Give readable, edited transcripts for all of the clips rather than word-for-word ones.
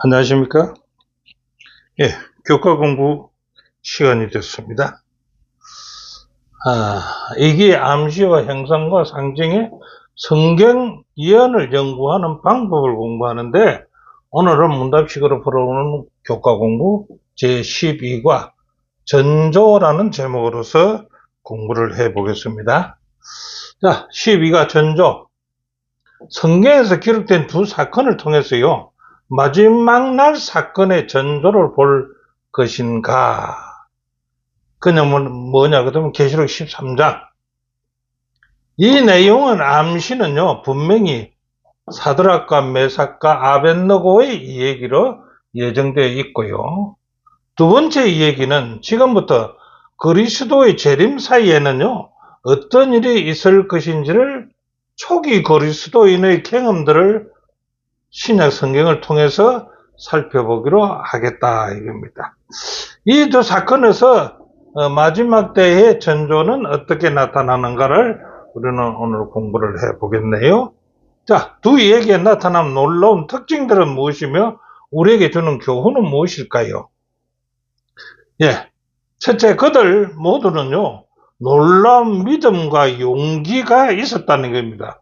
안녕하십니까? 예, 교과 공부 시간이 됐습니다. 이게 암시와 형상과 상징의 성경 예언을 연구하는 방법을 공부하는데, 오늘은 문답식으로 풀어오는 교과 공부 제12과 전조라는 제목으로서 공부를 해보겠습니다. 자, 12가 전조. 성경에서 기록된 두 사건을 통해서요, 마지막 날 사건의 전조를 볼 것인가? 그냥 뭐냐 그러면 계시록 13장. 이 내용은 암시는요, 분명히 사드락과 메삭과 아벳느고의 이야기로 예정되어 있고요. 두 번째 이야기는 지금부터 그리스도의 재림 사이에는요, 어떤 일이 있을 것인지를 초기 그리스도인의 경험들을 신약 성경을 통해서 살펴보기로 하겠다 이겁니다. 이 두 사건에서 마지막 때의 전조는 어떻게 나타나는가를 우리는 오늘 공부를 해보겠네요. 자, 두 이야기에 나타난 놀라운 특징들은 무엇이며 우리에게 주는 교훈은 무엇일까요? 예, 첫째, 그들 모두는요, 놀라운 믿음과 용기가 있었다는 겁니다.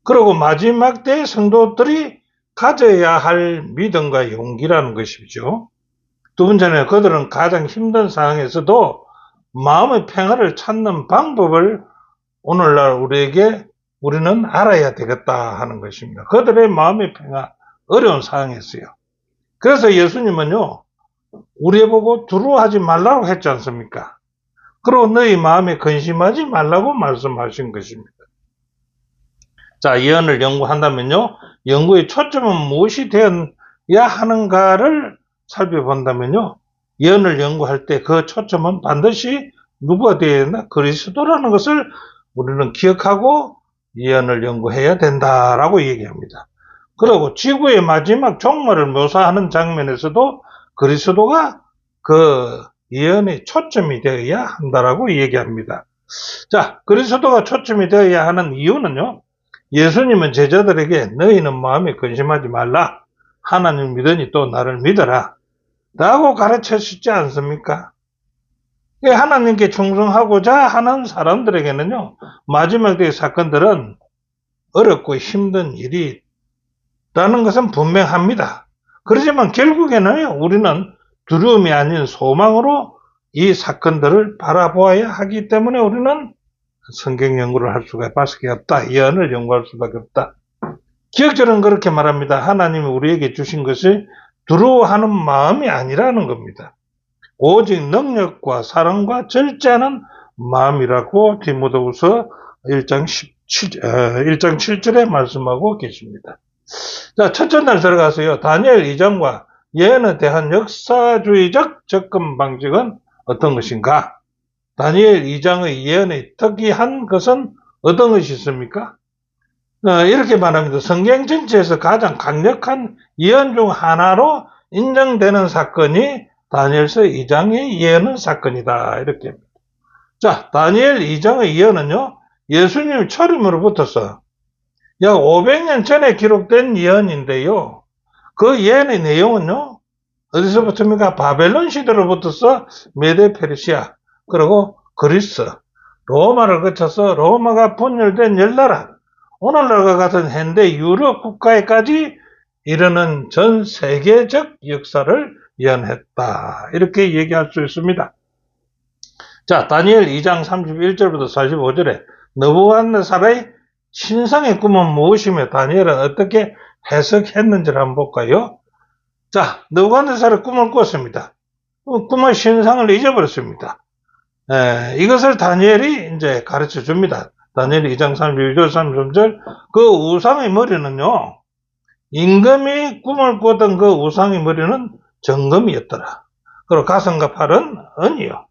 그리고 마지막 때의 성도들이 가져야 할 믿음과 용기라는 것이죠. 두 번째는 그들은 가장 힘든 상황에서도 마음의 평화를 찾는 방법을 오늘날 우리는 알아야 되겠다 하는 것입니다. 그들의 마음의 평화, 어려운 상황에서요. 그래서 예수님은요, 우리 보고 두려워하지 말라고 했지 않습니까? 그리고 너희 마음에 근심하지 말라고 말씀하신 것입니다. 자, 예언을 연구한다면요, 연구의 초점은 무엇이 되어야 하는가를 살펴본다면요, 예언을 연구할 때 그 초점은 반드시 누구가 되어야 되나? 그리스도라는 것을 우리는 기억하고 예언을 연구해야 된다라고 얘기합니다. 그리고 지구의 마지막 종말을 묘사하는 장면에서도 그리스도가 그 예언의 초점이 되어야 한다라고 얘기합니다. 자, 그리스도가 초점이 되어야 하는 이유는요, 예수님은 제자들에게 너희는 마음에 근심하지 말라. 하나님 믿으니 또 나를 믿어라. 라고 가르치시지 않습니까? 하나님께 충성하고자 하는 사람들에게는요, 마지막 때의 사건들은 어렵고 힘든 일이라는 것은 분명합니다. 그렇지만 결국에는 우리는 두려움이 아닌 소망으로 이 사건들을 바라보아야 하기 때문에 우리는 성경 연구를 할 수밖에 없다. 예언을 연구할 수밖에 없다. 기억절은 그렇게 말합니다. 하나님이 우리에게 주신 것이 두려워하는 마음이 아니라는 겁니다. 오직 능력과 사랑과 절제하는 마음이라고 디모데후서 1장 7절에 말씀하고 계십니다. 자, 첫째 날 들어가서요, 다니엘 2장과 예언에 대한 역사주의적 접근 방식은 어떤 것인가? 다니엘 2장의 예언의 특이한 것은 어떤 것이 있습니까? 이렇게 말합니다. 성경 전체에서 가장 강력한 예언 중 하나로 인정되는 사건이 다니엘서 2장의 예언의 사건이다. 이렇게. 자, 다니엘 2장의 예언은요, 예수님 초림으로부터서 약 500년 전에 기록된 예언인데요. 그 예언의 내용은요, 어디서부터입니까? 바벨론 시대로부터서 메데 페르시아, 그리고 그리스, 로마를 거쳐서 로마가 분열된 10나라, 오늘날과 같은 현대 유럽 국가에까지 이르는 전 세계적 역사를 예언했다. 이렇게 얘기할 수 있습니다. 자, 다니엘 2장 31절부터 45절에 느부갓네살의 신상의 꿈은 무엇이며 다니엘은 어떻게 해석했는지를 한번 볼까요? 자, 느부갓네살의 꿈을 꿨습니다. 꿈의 신상을 잊어버렸습니다. 이것을 다니엘이 이제 가르쳐 줍니다. 다니엘 2장 32절, 33절. 그 우상의 머리는요, 임금이 꿈을 꾸던 그 우상의 머리는 정금이었더라. 그리고 가슴과 팔은 은이요.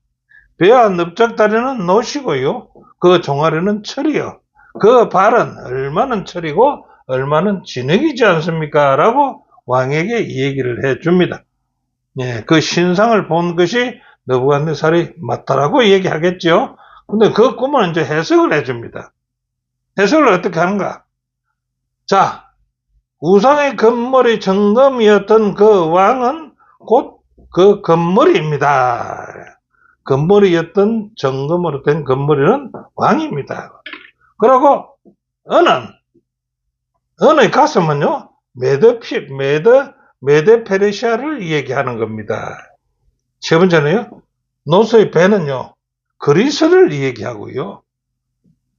배와 넓적다리는 노시고요. 그 종아리는 철이요. 그 발은 얼마는 철이고 얼마는 진흙이지 않습니까? 라고 왕에게 얘기를 해 줍니다. 예, 그 신상을 본 것이 느부갓네살이 맞다라고 얘기하겠죠. 근데 그 꿈은 이제 해석을 해줍니다. 해석을 어떻게 하는가? 자, 우상의 금머리 정금이었던 그 왕은 곧 그 금머리입니다. 금머리였던 정금으로 된 금머리는 왕입니다. 그리고 은의 가슴은요, 메데 페르시아를 얘기하는 겁니다. 세 번째는요, 노소의 배는요, 그리스를 얘기하고요.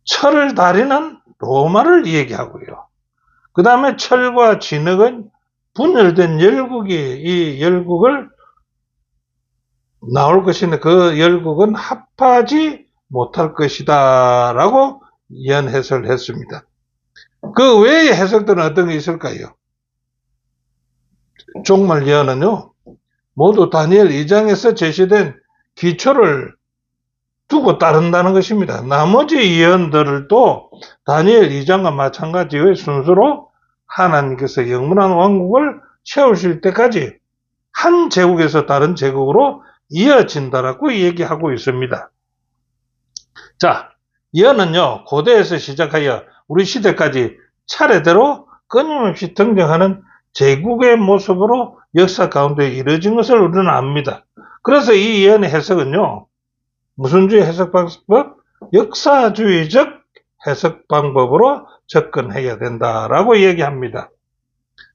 철을 다리는 로마를 얘기하고요. 그 다음에 철과 진흙은 분열된 열국이 이 열국을 나올 것인데 그 열국은 합하지 못할 것이다 라고 이한 해설을 했습니다. 그 외의 해석들은 어떤 게 있을까요? 종말 예언은요, 모두 다니엘 2장에서 제시된 기초를 두고 따른다는 것입니다. 나머지 예언들을 또 다니엘 2장과 마찬가지의 순서로 하나님께서 영원한 왕국을 세우실 때까지 한 제국에서 다른 제국으로 이어진다라고 얘기하고 있습니다. 자, 예언은요, 고대에서 시작하여 우리 시대까지 차례대로 끊임없이 등장하는 제국의 모습으로 역사 가운데 이루어진 것을 우리는 압니다. 그래서 이 예언의 해석은요, 무슨 주의 해석 방법? 역사주의적 해석 방법으로 접근해야 된다라고 얘기합니다.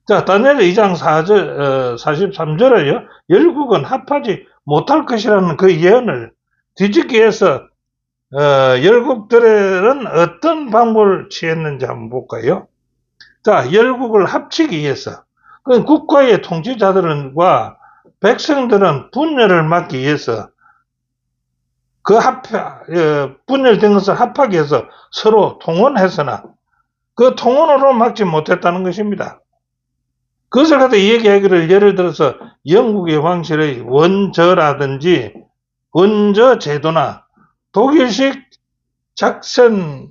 자, 다니엘 2장 43절에요. 열국은 합하지 못할 것이라는 그 예언을 뒤집기 위해서 열국들은 어떤 방법을 취했는지 한번 볼까요? 자, 열국을 합치기 위해서 그 국가의 통치자들과 백성들은 분열을 막기 위해서 그 분열된 것을 합하기 위해서 서로 통혼했으나 그 통혼으로 막지 못했다는 것입니다. 그것을 갖다 얘기하기를 예를 들어서 영국의 왕실의 원저라든지 원저 제도나 독일식 작센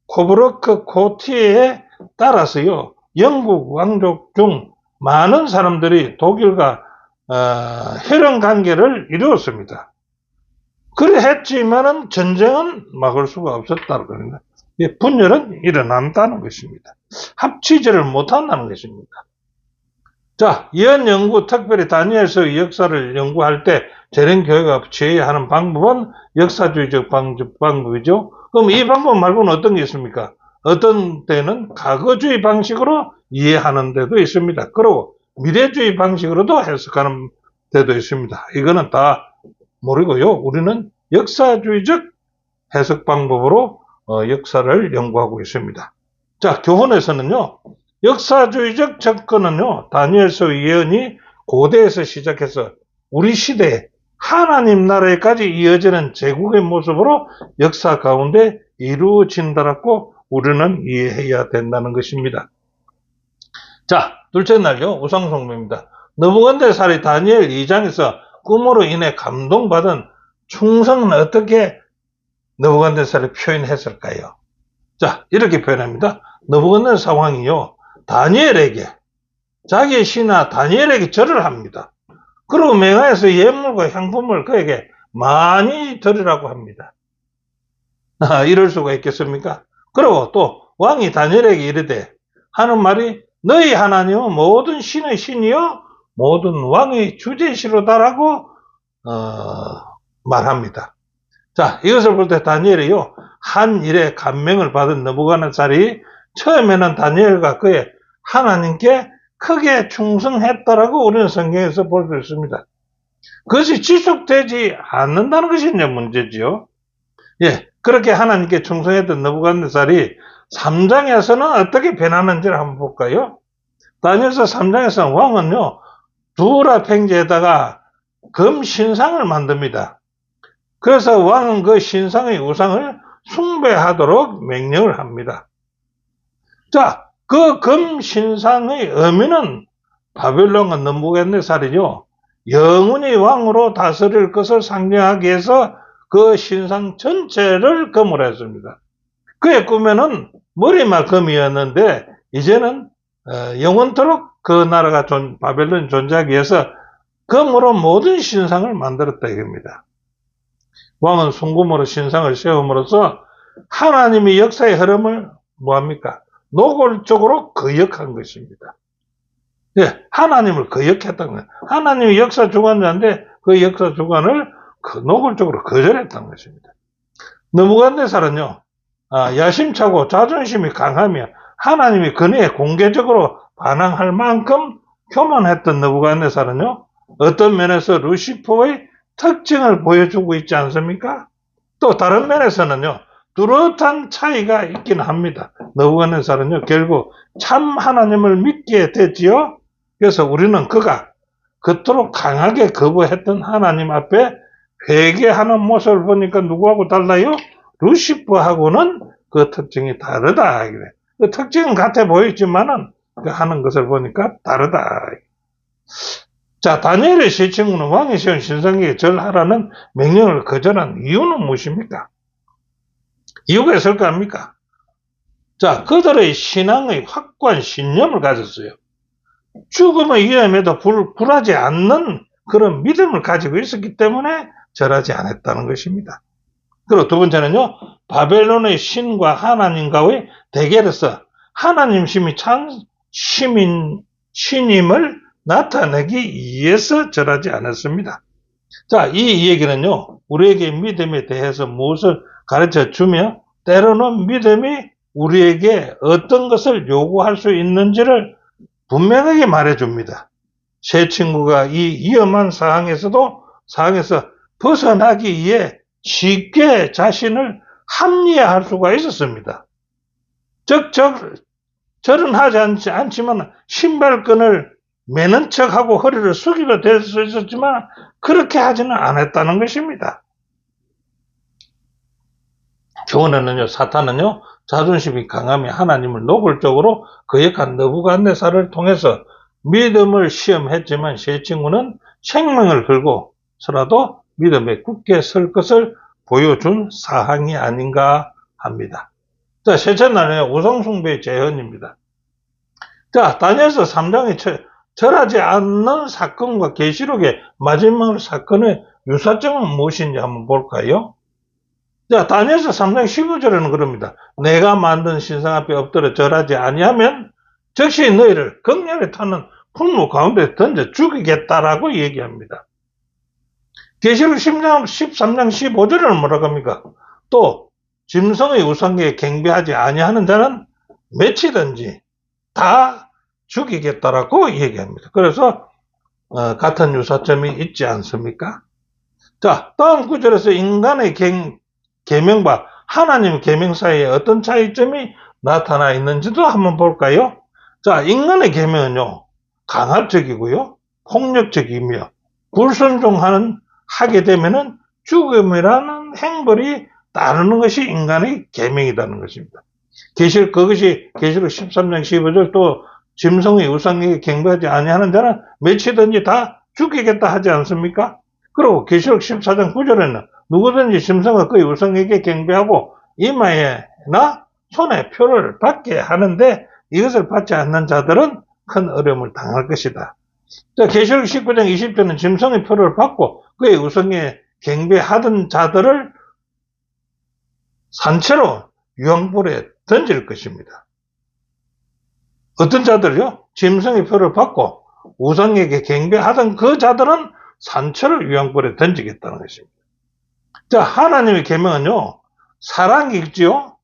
코브르크 코티에 따라서요, 영국 왕족 중 많은 사람들이 독일과 혈연 관계를 이루었습니다. 그래 했지만은 전쟁은 막을 수가 없었다는 겁니다. 분열은 일어난다는 것입니다. 합치지를 못한다는 것입니다. 자, 예언 연구, 특별히 다니엘서의 역사를 연구할 때 재련교회가 취해야 하는 방법은 역사주의적 방법이죠. 그럼 이 방법 말고는 어떤 게 있습니까? 어떤 때는 과거주의 방식으로 이해하는 데도 있습니다. 그리고 미래주의 방식으로도 해석하는 데도 있습니다. 이거는 다 모르고요. 우리는 역사주의적 해석 방법으로 역사를 연구하고 있습니다. 자, 교훈에서는요, 역사주의적 접근은요, 다니엘서 예언이 고대에서 시작해서 우리 시대에 하나님 나라에까지 이어지는 제국의 모습으로 역사 가운데 이루어진다라고 우리는 이해해야 된다는 것입니다. 자, 둘째 날요, 우상숭배입니다. 느부갓네살이 다니엘 2장에서 꿈으로 인해 감동받은 충성은 어떻게 느부갓네살이 표현했을까요? 자, 이렇게 표현합니다. 느부갓네살 왕이요, 다니엘에게, 자기의 신하 다니엘에게 절을 합니다. 그리고 맹하에서 예물과 향품을 그에게 많이 드리라고 합니다. 이럴 수가 있겠습니까? 그리고 또 왕이 다니엘에게 이르되 하는 말이 너희 하나님은 모든 신의 신이요 모든 왕의 주제시로다라고 말합니다. 자, 이것을 볼 때 다니엘이요, 한 일에 감명을 받은 느부갓네살이 처음에는 다니엘과 그의 하나님께 크게 충성했다라고 우리는 성경에서 볼 수 있습니다. 그것이 지속되지 않는다는 것이 이제 문제지요. 예, 그렇게 하나님께 충성했던 느부갓네살이 3장에서는 어떻게 변하는지를 한번 볼까요? 다니엘서 3장에서는 왕은요, 두라 팽지에다가 금 신상을 만듭니다. 그래서 왕은 그 신상의 우상을 숭배하도록 명령을 합니다. 자, 그 금 신상의 의미는 바벨론과 느부갓네살이요, 영원히 왕으로 다스릴 것을 상징하기 위해서 그 신상 전체를 금으로 했습니다. 그의 꿈에는 머리만 금이었는데 이제는 영원토록 그 나라가 바벨론이 존재하기 위해서 금으로 모든 신상을 만들었다 이겁니다. 왕은 순금으로 신상을 세움으로써 하나님의 역사의 흐름을 뭐합니까? 노골적으로 거역한 것입니다. 예, 하나님을 거역했던 거예요. 하나님이 역사 주관자인데 그 역사 주관을 노골적으로 거절했던 것입니다. 느부갓네살은요, 야심차고 자존심이 강하며 하나님이 그네에 공개적으로 반항할 만큼 교만했던 느부갓네살은요, 어떤 면에서 루시퍼의 특징을 보여주고 있지 않습니까? 또 다른 면에서는요, 뚜렷한 차이가 있긴 합니다. 느부갓네살은요, 결국 참 하나님을 믿게 되지요. 그래서 우리는 그가 그토록 강하게 거부했던 하나님 앞에 회개하는 모습을 보니까 누구하고 달라요? 루시퍼하고는 그 특징이 다르다. 그 특징은 같아 보이지만은 그 하는 것을 보니까 다르다. 자, 다니엘의 세 친구는 왕이 세운 신상에게 절하라는 명령을 거절한 이유는 무엇입니까? 이유가 있을까 합니까? 자, 그들의 신앙의 확고한 신념을 가졌어요. 죽음의 위험에도 굴하지 않는 그런 믿음을 가지고 있었기 때문에 절하지 않았다는 것입니다. 그리고 두 번째는요, 바벨론의 신과 하나님과의 대결에서 하나님 신이 참 신임을 나타내기 위해서 절하지 않았습니다. 자, 이 얘기는요, 우리에게 믿음에 대해서 무엇을 가르쳐 주며, 때로는 믿음이 우리에게 어떤 것을 요구할 수 있는지를 분명하게 말해줍니다. 새 친구가 이 위험한 상황에서 벗어나기 위해 쉽게 자신을 합리화할 수가 있었습니다. 즉, 절은 하지 않지만 신발끈을 매는 척하고 허리를 숙이려 될 수 있었지만 그렇게 하지는 않았다는 것입니다. 교훈에는요, 사탄은요, 자존심이 강하며 하나님을 노골적으로 거역한 느부갓네살을 통해서 믿음을 시험했지만 세 친구는 생명을 걸고서라도 믿음에 굳게 설 것을 보여준 사항이 아닌가 합니다. 자, 셋째 날은 우상숭배의 재현입니다. 자, 다니엘서 3장에 절하지 않는 사건과 계시록의 마지막 사건의 유사점은 무엇인지 한번 볼까요? 자, 다니엘서 3장 15절에는 그럽니다. 내가 만든 신상 앞에 엎드려 절하지 아니하면 즉시 너희를 극렬히 타는 풍무 가운데 던져 죽이겠다라고 얘기합니다. 계시록 13장 15절에는 뭐라고 합니까? 또 짐승의 우상에 경배하지 아니하는 자는 맺히든지 다 죽이겠다라고 얘기합니다. 그래서 같은 유사점이 있지 않습니까? 자, 다음 구절에서 인간의 계명과 하나님 계명 사이에 어떤 차이점이 나타나 있는지도 한번 볼까요? 자, 인간의 계명은요, 강압적이고요, 폭력적이며 하게 되면은 죽음이라는 행벌이 따르는 것이 인간의 계명이라는 것입니다. 그것이 계시록 13장 15절 또 짐승의 우상에게 경배하지 아니하는 자는 맺히든지 다 죽이겠다 하지 않습니까? 그리고 계시록 14장 9절에는 누구든지 짐승과 그의 우상에게 경배하고 이마에나 손에 표를 받게 하는데 이것을 받지 않는 자들은 큰 어려움을 당할 것이다. 자, 계시록 19장 20절은 짐승의 표를 받고 그의 우상에 경배하던 자들을 산채로 유황불에 던질 것입니다. 어떤 자들요? 짐승의 표를 받고 우상에게 경배하던 그 자들은 산채로 유황불에 던지겠다는 것입니다. 자, 하나님의 계명은요, 사랑이지요.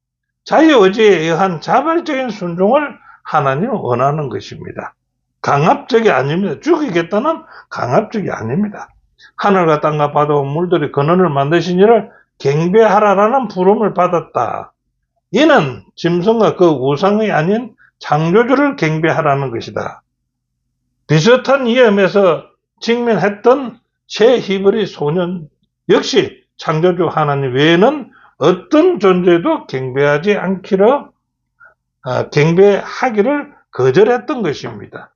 자유의지에 의한 자발적인 순종을 하나님은 원하는 것입니다. 강압적이 아닙니다. 죽이겠다는 강압적이 아닙니다. 하늘과 땅과 바다와 물들이 근원을 만드신 이를 경배하라라는 부름을 받았다. 이는 짐승과 그 우상이 아닌 창조주를 경배하라는 것이다. 비슷한 위험에서 직면했던 새 히브리 소년 역시 창조주 하나님 외에는 어떤 존재도 경배하기를 거절했던 것입니다.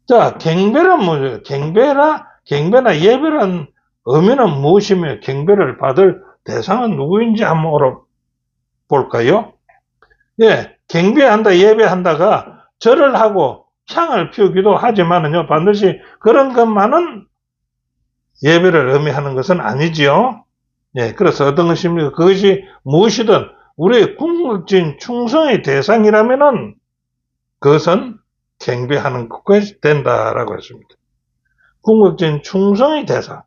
자, 경배란 뭐죠? 경배나 예배란 의미는 무엇이며 경배를 받을 대상은 누구인지 한번 볼까요? 예, 경배한다, 예배한다가 절을 하고 향을 피우기도 하지만은요, 반드시 그런 것만은 예배를 의미하는 것은 아니지요. 예, 그래서 어떤 것입니까? 그것이 무엇이든 우리의 궁극적인 충성의 대상이라면은 그것은 경배하는 것이 된다라고 했습니다. 궁극적인 충성의 대상.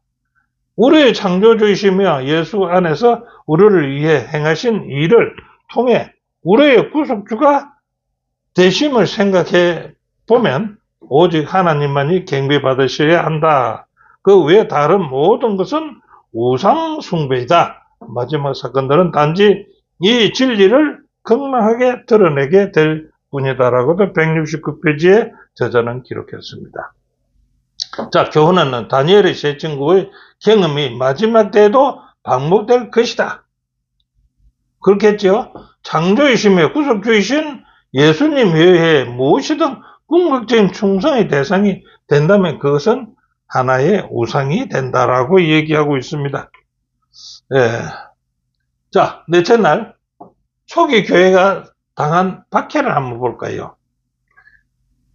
우리의 창조주이시며 예수 안에서 우리를 위해 행하신 일을 통해 우리의 구속주가 되심을 생각해 보면 오직 하나님만이 경배받으셔야 한다. 그 외에 다른 모든 것은 우상 숭배이다. 마지막 사건들은 단지 이 진리를 극명하게 드러내게 될 뿐이다라고도 169페이지에 저자는 기록했습니다. 자, 교훈은 다니엘의 세 친구의 경험이 마지막 때에도 반복될 것이다. 그렇겠죠? 창조이시며 구속주이신 예수님 외에 무엇이든 궁극적인 충성의 대상이 된다면 그것은 하나의 우상이 된다라고 얘기하고 있습니다. 예. 자, 넷째 날 초기 교회가 당한 박해를 한번 볼까요?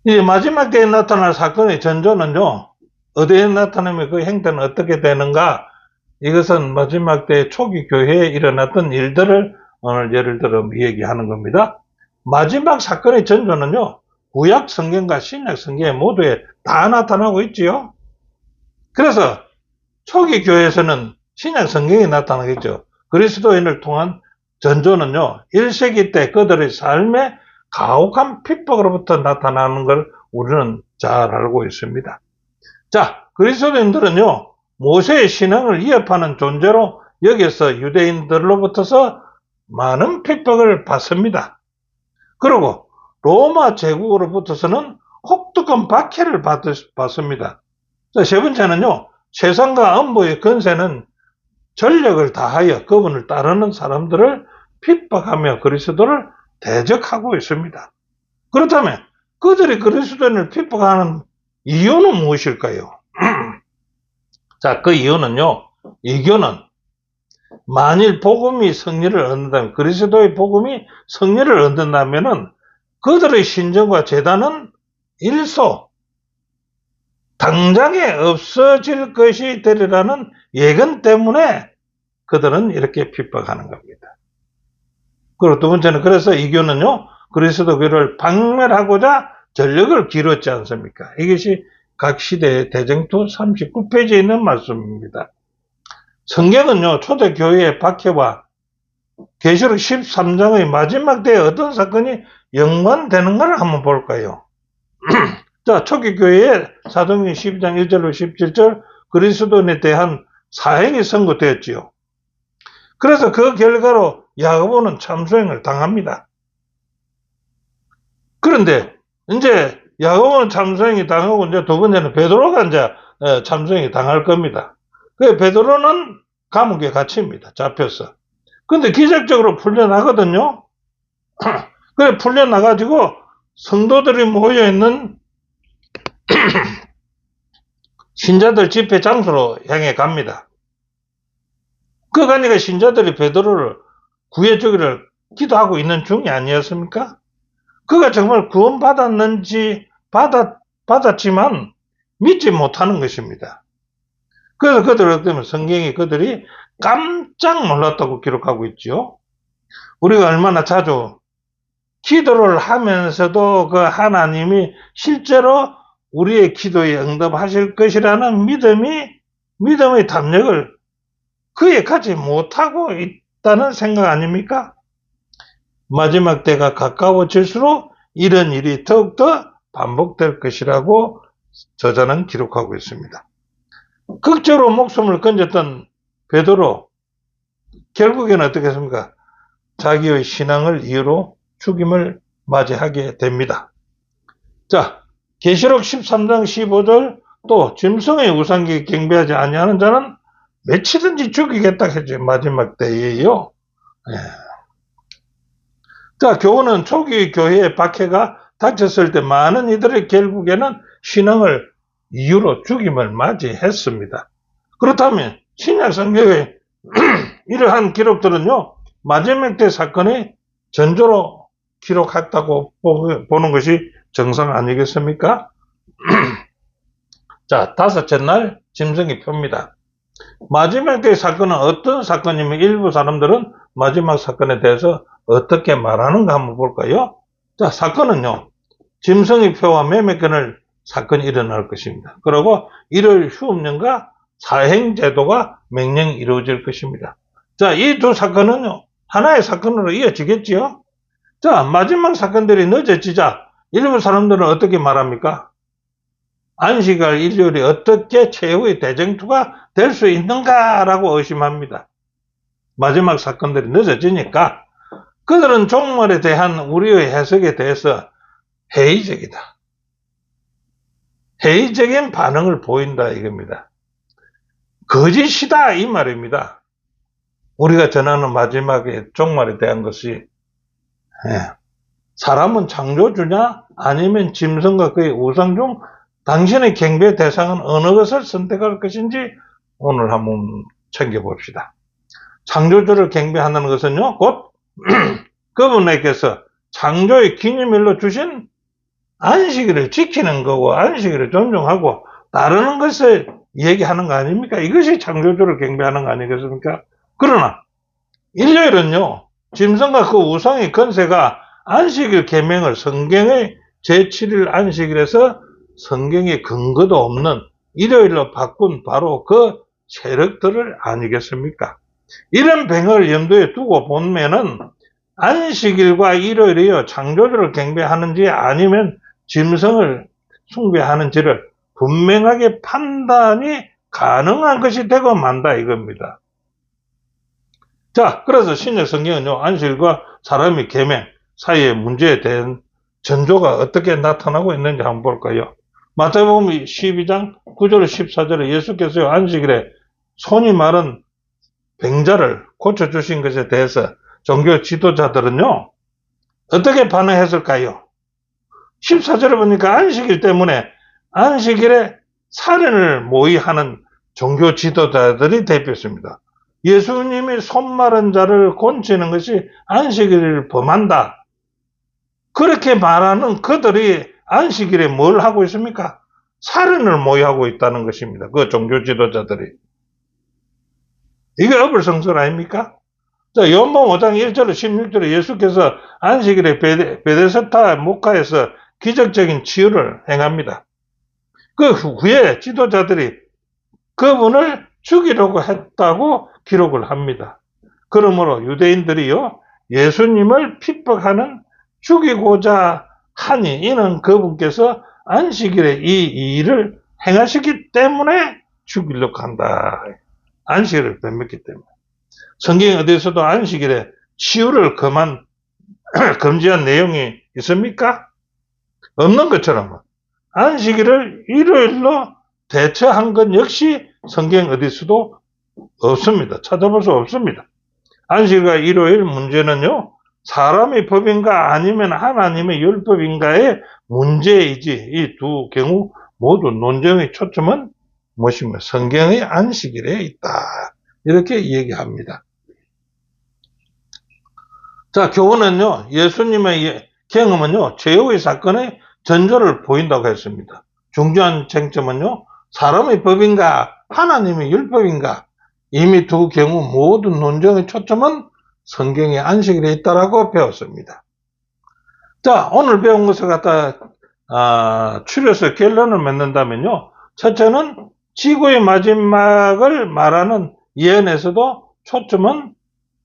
이 마지막 때에 나타날 사건의 전조는요, 어디에 나타나면 그 행태는 어떻게 되는가? 이것은 마지막 때 초기 교회에 일어났던 일들을 오늘 예를 들어 얘기하는 겁니다. 마지막 사건의 전조는요, 구약 성경과 신약 성경에 모두에 다 나타나고 있지요. 그래서 초기 교회에서는 신약 성경에 나타나겠죠. 그리스도인을 통한 전조는요, 1세기 때 그들의 삶에 가혹한 핍박으로부터 나타나는 걸 우리는 잘 알고 있습니다. 자, 그리스도인들은요, 모세의 신앙을 위협하는 존재로 여기서 유대인들로부터서 많은 핍박을 받습니다. 그리고 로마 제국으로부터서는 혹독한 박해를 받습니다. 자, 세 번째는요, 세상과 음부의 권세는 전력을 다하여 그분을 따르는 사람들을 핍박하며 그리스도를 대적하고 있습니다. 그렇다면 그들이 그리스도인을 핍박하는 이유는 무엇일까요? 자, 그 이유는요, 이교는 만일 복음이 승리를 얻는다면, 그리스도의 복음이 승리를 얻는다면은 그들의 신정과 재단은 일소 당장에 없어질 것이 되리라는 예견 때문에 그들은 이렇게 핍박하는 겁니다. 그리고 두 번째는 그래서 이교는요, 그리스도 교회를 박멸하고자 전력을 기울였지 않습니까? 이것이 각 시대의 대쟁투 39페이지에 있는 말씀입니다. 성경은요, 초대교회의 박해와 계시록 13장의 마지막 때에 어떤 사건이 연관되는가를 한번 볼까요? 자, 초기교회의 사도행전 12장 1절로 17절 그리스도인에 대한 사형이 선고되었지요. 그래서 그 결과로 야고보는 참수형을 당합니다. 그런데 이제 야고보는 참수형이 당하고 이제 두 번째는 베드로가 이제 참수형이 당할 겁니다. 그 베드로는 감옥에 갇힙니다. 잡혀서. 근데 기적적으로 풀려나거든요. 그래 풀려나가지고 성도들이 모여있는 신자들 집회 장소로 향해 갑니다. 그 가니까 신자들이 베드로를 구해주기를 기도하고 있는 중이 아니었습니까? 그가 정말 구원받았는지 받았지만 믿지 못하는 것입니다. 그래서 그들을 때문에 성경이 그들이 깜짝 놀랐다고 기록하고 있죠. 우리가 얼마나 자주 기도를 하면서도 그 하나님이 실제로 우리의 기도에 응답하실 것이라는 믿음의 담력을 그에 갖지 못하고 있다는 생각 아닙니까? 마지막 때가 가까워질수록 이런 일이 더욱더 반복될 것이라고 저자는 기록하고 있습니다. 극적으로 목숨을 건졌던 베드로, 결국에는 어떻게 했습니까? 자기의 신앙을 이유로 죽임을 맞이하게 됩니다. 자, 계시록 13장 15절 또 짐승의 우상에게 경배하지 아니하는 자는 며칠든지 죽이겠다 했죠. 마지막 때에요. 예. 자, 교훈은 초기 교회의 박해가 닥쳤을 때 많은 이들이 결국에는 신앙을 이유로 죽임을 맞이했습니다. 그렇다면 신약 성경의 이러한 기록들은요, 마지막 때 사건의 전조로 기록했다고 보는 것이 정상 아니겠습니까? 자, 다섯째 날 짐승의 표입니다. 마지막 때의 사건은 어떤 사건이면 일부 사람들은 마지막 사건에 대해서 어떻게 말하는가 한번 볼까요? 자, 사건은요, 짐승의 표와 매매권을 사건이 일어날 것입니다. 그리고 일요일 휴업령과 사행제도가 명령이 이루어질 것입니다. 자, 이 두 사건은요, 하나의 사건으로 이어지겠지요? 자, 마지막 사건들이 늦어지자 일부 사람들은 어떻게 말합니까? 안식일 일요일이 어떻게 최후의 대쟁투가 될 수 있는가라고 의심합니다. 마지막 사건들이 늦어지니까 그들은 종말에 대한 우리의 해석에 대해서 회의적이다. 회의적인 반응을 보인다 이겁니다. 거짓이다 이 말입니다. 우리가 전하는 마지막에 종말에 대한 것이 사람은 창조주냐 아니면 짐승과 그의 우상 중 당신의 경배 대상은 어느 것을 선택할 것인지 오늘 한번 챙겨봅시다. 창조주를 경배하는 것은요, 곧 그분에게서 창조의 기념일로 주신 안식일을 지키는 거고 안식일을 존중하고 따르는 것을 얘기하는 거 아닙니까? 이것이 창조주를 경배하는 거 아니겠습니까? 그러나 일요일은요, 짐승과 그 우상의 권세가 안식일 계명을 성경의 제7일 안식일에서 성경에 근거도 없는 일요일로 바꾼 바로 그 세력들을 아니겠습니까? 이런 병을 염두에 두고 보면은 안식일과 일요일이요, 창조주를 경배하는지 아니면 짐승을 숭배하는지를 분명하게 판단이 가능한 것이 되고 만다 이겁니다. 자, 그래서 신약 성경은요, 안식일과 사람의 계명 사이의 문제에 대한 전조가 어떻게 나타나고 있는지 한번 볼까요? 마태복음 12장 9절 14절에 예수께서 안식일에 손이 마른 병자를 고쳐주신 것에 대해서 종교 지도자들은요, 어떻게 반응했을까요? 14절에 보니까 안식일 때문에 안식일에 살인을 모의하는 종교 지도자들이 대표했습니다. 예수님이 손 마른 자를 고치는 것이 안식일을 범한다. 그렇게 말하는 그들이 안식일에 뭘 하고 있습니까? 살인을 모의하고 있다는 것입니다. 그 종교 지도자들이. 이게 어불성설 아닙니까? 자, 요한복음 5장 1절로 16절에 예수께서 안식일에 베데스다 목가에서 기적적인 치유를 행합니다. 그 후에 지도자들이 그분을 죽이려고 했다고 기록을 합니다. 그러므로 유대인들이요, 예수님을 핍박하는 죽이고자 하니 이는 그분께서 안식일에 이 일을 행하셨기 때문에 죽이려고 한다. 안식일을 범했기 때문에. 성경 어디서도 안식일에 치유를 금지한 내용이 있습니까? 없는 것처럼 안식일을 일요일로 대처한 것 역시 성경 어디서도 없습니다. 찾아볼 수 없습니다. 안식일과 일요일 문제는요, 사람의 법인가 아니면 하나님의 율법인가의 문제이지 이 두 경우 모두 논쟁의 초점은 무엇입니까? 성경의 안식일에 있다. 이렇게 얘기합니다. 자, 교훈은요, 예수님의 경험은요, 최후의 사건의 전조를 보인다고 했습니다. 중요한 쟁점은요, 사람의 법인가 하나님의 율법인가 이미 두 경우 모든 논쟁의 초점은 성경의 안식일에 있다라고 배웠습니다. 자, 오늘 배운 것을 갖다 추려서 결론을 맺는다면요, 첫째는 지구의 마지막을 말하는 예언에서도 초점은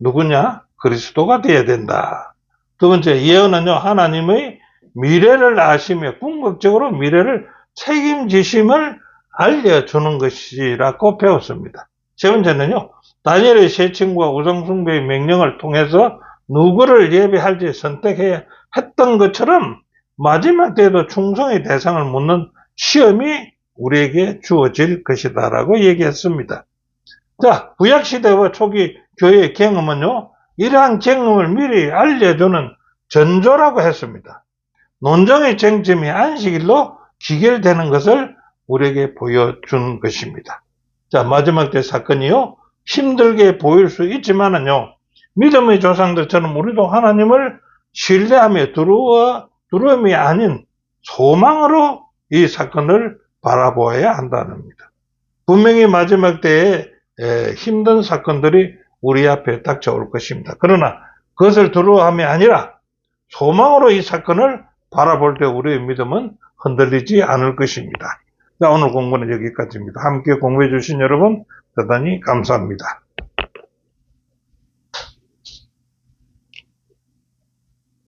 누구냐? 그리스도가 되어야 된다. 두 번째, 예언은요, 하나님의 미래를 아시며 궁극적으로 미래를 책임지심을 알려주는 것이라고 배웠습니다. 세 번째는요, 다니엘의 세 친구와 우상숭배의 명령을 통해서 누구를 예배할지 선택해야 했던 것처럼 마지막 때에도 충성의 대상을 묻는 시험이 우리에게 주어질 것이다 라고 얘기했습니다. 자, 구약시대와 초기 교회의 경험은요, 이러한 경험을 미리 알려주는 전조라고 했습니다. 논쟁의 쟁점이 안식일로 기결되는 것을 우리에게 보여준 것입니다. 자, 마지막 때 사건이요, 힘들게 보일 수 있지만은요, 믿음의 조상들처럼 우리도 하나님을 신뢰하며 두려움이 아닌 소망으로 이 사건을 바라보아야 한다는 겁니다. 분명히 마지막 때에 힘든 사건들이 우리 앞에 닥쳐올 것입니다. 그러나 그것을 두려워함이 아니라 소망으로 이 사건을 바라볼 때 우리의 믿음은 흔들리지 않을 것입니다. 자, 오늘 공부는 여기까지입니다. 함께 공부해 주신 여러분 대단히 감사합니다.